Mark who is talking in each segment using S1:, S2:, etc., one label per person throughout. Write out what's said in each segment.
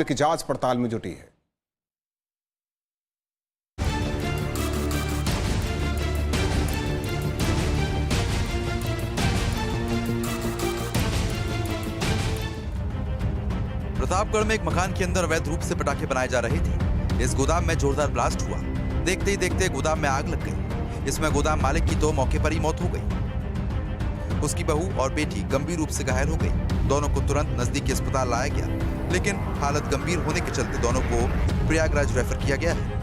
S1: की जांच पड़ताल में जुटी है।
S2: प्रतापगढ़ में एक मकान के अंदर अवैध रूप से पटाखे बनाए जा रहे थे। इस गोदाम में जोरदार ब्लास्ट हुआ। देखते ही देखते गोदाम में आग लग गई। इसमें गोदाम मालिक की तो मौके पर ही मौत हो गई। उसकी बहू और बेटी गंभीर रूप से घायल हो गई। दोनों को तुरंत नजदीकी अस्पताल लाया गया, लेकिन हालत गंभीर होने के चलते दोनों को प्रयागराज रेफर किया गया है।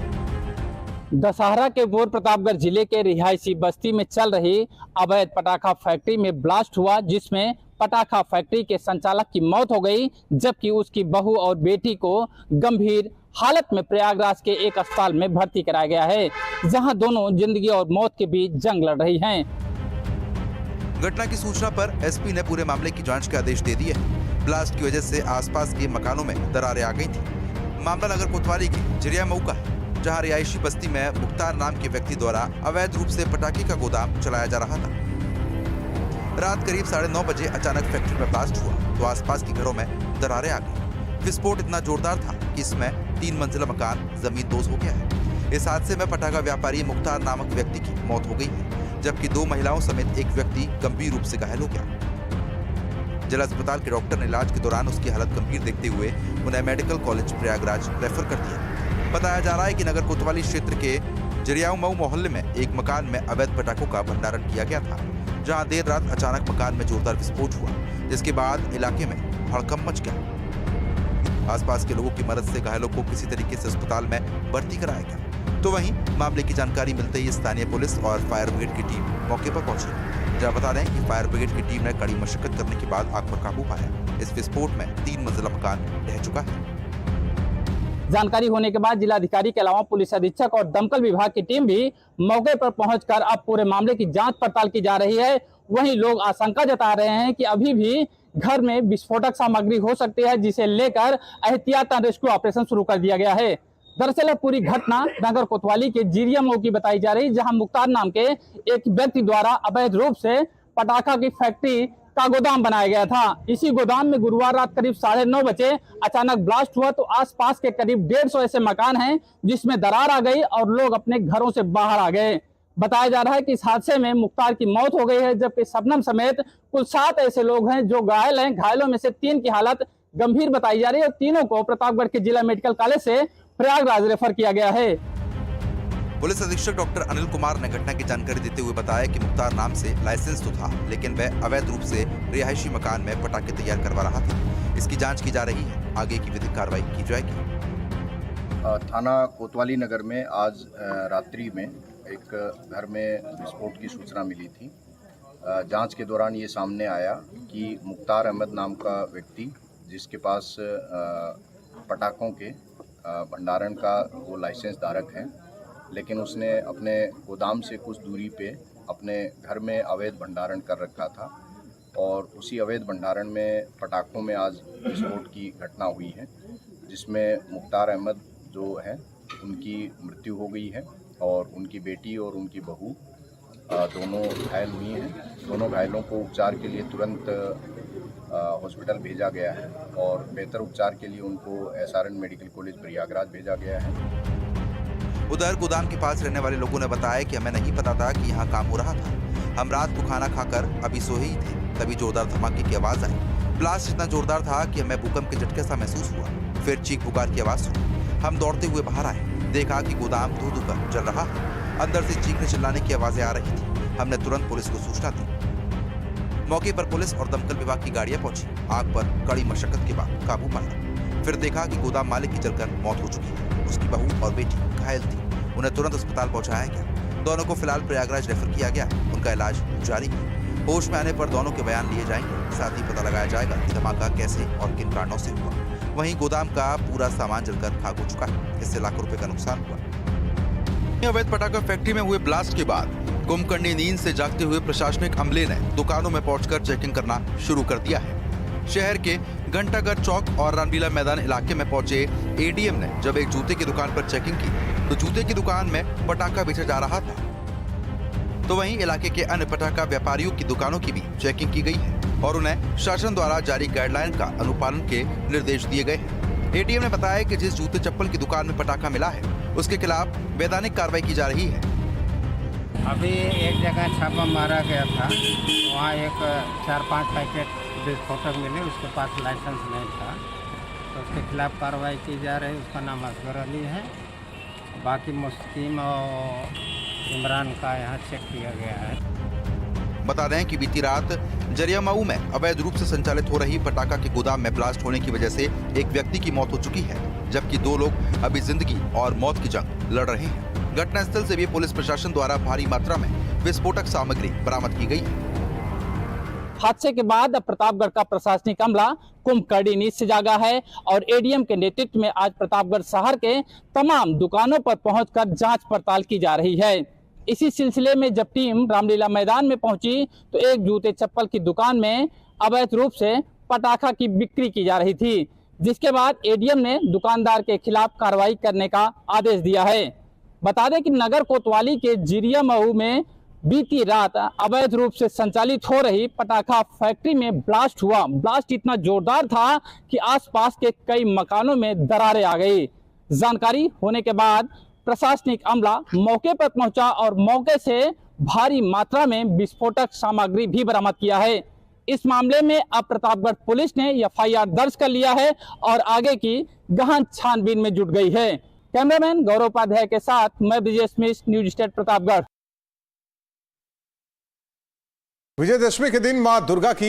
S3: दशहरा के भोर प्रतापगढ़ जिले के रिहायशी बस्ती में चल रही अवैध पटाखा फैक्ट्री में ब्लास्ट हुआ, जिसमें पटाखा फैक्ट्री के संचालक की मौत हो गई, जबकि उसकी बहू और बेटी को गंभीर हालत में प्रयागराज के एक अस्पताल में भर्ती कराया गया है, जहां दोनों जिंदगी और मौत के बीच जंग लड़ रही हैं।
S2: घटना की सूचना पर एसपी ने पूरे मामले की जांच के आदेश दे दिए। ब्लास्ट की वजह से आसपास के मकानों में दरारें आ गई थी। मामला नगर कोतवाली की जिरिया मऊ का है, जहां रिहायशी बस्ती में मुख्तार नाम के व्यक्ति द्वारा अवैध रूप से पटाखे का गोदाम चलाया जा रहा था। रात करीब 9:30 बजे अचानक फैक्ट्री में ब्लास्ट हुआ तो आसपास के घरों में दरारें आ गई। विस्फोट इतना जोरदार था कि इसमें 3 मंजिला मकान जमींदोज हो गया है। इस हादसे में पटाखा व्यापारी मुख्तार नामक व्यक्ति की मौत हो गई है, जबकि 2 महिलाओं समेत एक व्यक्ति गंभीर रूप से घायल हो गया। जिला अस्पताल के डॉक्टर ने इलाज के दौरान उसकी हालत गंभीर देखते हुए उन्हें मेडिकल कॉलेज प्रयागराज रेफर कर दिया। बताया जा रहा है कि नगर कोतवाली क्षेत्र के जिरियाऊ मऊ मोहल्ले में एक मकान में अवैध पटाखों का भंडारण किया गया था, जहां देर रात अचानक मकान में जोरदार विस्फोट हुआ, जिसके बाद इलाके में हड़कंप मच गया। आसपास के लोगों की मदद से घायलों को किसी तरीके से अस्पताल में भर्ती कराया गया। तो वहीं मामले की जानकारी मिलते ही स्थानीय पुलिस और फायर ब्रिगेड की टीम मौके पर पहुंची। जहां बता दें कि फायर ब्रिगेड की टीम ने कड़ी मशक्कत करने के बाद आग पर काबू पाया। इस विस्फोट में 3 मंजिला मकान ढह चुका है।
S3: जानकारी होने के बाद जिलाधिकारी के अलावा पुलिस अधीक्षक और दमकल विभाग की टीम भी मौके पर पहुंचकर अब पूरे मामले की जांच पड़ताल की जा रही है। वहीं लोग आशंका जता रहे हैं कि अभी भी घर में विस्फोटक सामग्री हो सकती है, जिसे लेकर एहतियातन रेस्क्यू ऑपरेशन शुरू कर दिया गया है। दरअसल पूरी घटना नगर कोतवाली के जिरिया मऊ की बताई जा रही, जहां मुख्तार नाम के एक व्यक्ति द्वारा अवैध रूप से पटाखा की फैक्ट्री का गोदाम बनाया गया था। इसी गोदाम में गुरुवार रात करीब 9:30 बजे अचानक ब्लास्ट हुआ तो आसपास के करीब 150 ऐसे मकान हैं जिसमें दरार आ गई और लोग अपने घरों से बाहर आ गए। बताया जा रहा है कि इस हादसे में मुख्तार की मौत हो गई है, जबकि शबनम समेत कुल 7 ऐसे लोग हैं जो घायल हैं। घायलों में से 3 की हालत गंभीर बताई जा रही है और तीनों को प्रतापगढ़ के जिला मेडिकल कॉलेज से प्रयागराज रेफर किया गया है।
S2: पुलिस अधीक्षक डॉक्टर अनिल कुमार ने घटना की जानकारी देते हुए बताया कि मुख्तार नाम से लाइसेंस तो था, लेकिन वह अवैध रूप से रिहायशी मकान में पटाखे तैयार करवा रहा था। इसकी जांच की जा रही है, आगे की विधिक कार्रवाई की जाएगी।
S4: थाना कोतवाली नगर में आज रात्रि में एक घर में विस्फोट की सूचना मिली थी। जांच के दौरान ये सामने आया कि मुख्तार अहमद नाम का व्यक्ति, जिसके पास पटाखों के भंडारण का वो लाइसेंस धारक है, लेकिन उसने अपने गोदाम से कुछ दूरी पे अपने घर में अवैध भंडारण कर रखा था और उसी अवैध भंडारण में पटाखों में आज विस्फोट की घटना हुई है, जिसमें मुख्तार अहमद जो है उनकी मृत्यु हो गई है और उनकी बेटी और उनकी बहू दोनों घायल हुई हैं। दोनों घायलों को उपचार के लिए तुरंत हॉस्पिटल भेजा गया है और बेहतर उपचार के लिए उनको SRN मेडिकल कॉलेज प्रयागराज भेजा गया है।
S2: उधर गोदाम के पास रहने वाले लोगों ने बताया कि हमें नहीं पता था कि यहाँ काम हो रहा था। हम रात को खाना खाकर अभी सोए ही थे, तभी जोरदार धमाके की आवाज आई। ब्लास्ट इतना जोरदार था कि हमें भूकंप के झटके सा महसूस हुआ। फिर चीख पुकार की आवाज सुनी। हम दौड़ते हुए बाहर आए, देखा कि गोदाम धू-धू कर जल रहा है। अंदर से चीखने चिल्लाने की आवाजें आ रही थी। हमने तुरंत पुलिस को सूचना दी। मौके पर पुलिस और दमकल विभाग की गाड़ियां पहुंची। आग पर कड़ी मशक्कत के बाद काबू पाया। फिर देखा कि गोदाम मालिक की जलकर मौत हो चुकी है। उसकी बहू और बेटी घायल थी। उन्हें तुरंत अस्पताल पहुंचाया गया। दोनों को फिलहाल प्रयागराज रेफर किया गया। उनका इलाज जारी है। होश में आने पर दोनों के बयान लिए जाएंगे। साथ ही पता लगाया जाएगा कि धमाका कैसे और किन कारणों से हुआ। वहीं गोदाम का पूरा सामान जलकर खाक हो चुका है। इससे लाखों रुपए का नुकसान हुआ। अवैध पटाखा फैक्ट्री में हुए ब्लास्ट के बाद कुंभकर्णी नींद से जागते हुए प्रशासनिक अमले ने दुकानों में पहुंचकर चेकिंग करना शुरू कर दिया है। शहर के घंटाघर चौक और रामलीला मैदान इलाके में पहुंचे एडीएम ने जब एक जूते की दुकान पर चेकिंग की तो जूते की दुकान में पटाखा बेचा जा रहा था। तो वहीं इलाके के अन्य पटाखा व्यापारियों की दुकानों की भी चेकिंग की गई है और उन्हें शासन द्वारा जारी गाइडलाइन का अनुपालन के निर्देश दिए गए हैं। एडीएम ने बताया कि जिस जूते चप्पल की दुकान में पटाखा मिला है उसके खिलाफ वैधानिक कार्रवाई की जा रही है।
S5: अभी एक जगह छापा मारा गया था, वहाँ एक 4-5 पैकेट विस्फोटक मिले, उसके पास लाइसेंस नहीं था, तो उसके खिलाफ कार्रवाई की जा रही है। उसका नाम असगर अली है। बाकी मुस्लिम और इमरान का यहाँ चेक किया गया है।
S2: बता दें कि बीती रात जरियामाऊ में अवैध रूप से संचालित हो रही पटाखा के गोदाम में ब्लास्ट होने की वजह से एक व्यक्ति की मौत हो चुकी है, जबकि 2 लोग अभी जिंदगी और मौत की जंग लड़ रहे हैं। घटनास्थल से भी पुलिस प्रशासन द्वारा भारी मात्रा में विस्फोटक सामग्री बरामद की गई है।
S3: हादसे के बाद अब प्रतापगढ़ का प्रशासनिक अमला कुंभकर्णी नींद से जागा है और एडीएम के नेतृत्व में आज प्रतापगढ़ शहर के तमाम दुकानों पर पहुंचकर जांच पड़ताल की जा रही है। इसी सिलसिले में जब टीम रामलीला मैदान में पहुंची तो एक जूते चप्पल की दुकान में अवैध रूप से पटाखा की बिक्री की जा रही थी, जिसके बाद एडीएम ने दुकानदार के खिलाफ कार्रवाई करने का आदेश दिया है। बता दें कि नगर कोतवाली के जिरियामऊ में बीती रात अवैध रूप से संचालित हो रही पटाखा फैक्ट्री में ब्लास्ट हुआ। ब्लास्ट इतना जोरदार था कि आसपास के कई मकानों में दरारें आ गई। जानकारी होने के बाद प्रशासनिक अमला मौके पर पहुंचा और मौके से भारी मात्रा में विस्फोटक सामग्री भी बरामद किया है। इस मामले में अब प्रतापगढ़ पुलिस ने एफआईआर दर्ज कर लिया है और आगे की गहन छानबीन में जुट गई है। कैमरामैन गौरव उपाध्याय के साथ मैं ब्रिजेश मिश्र, न्यूज स्टेट प्रतापगढ़।
S1: विजयदशमी के दिन मां दुर्गा की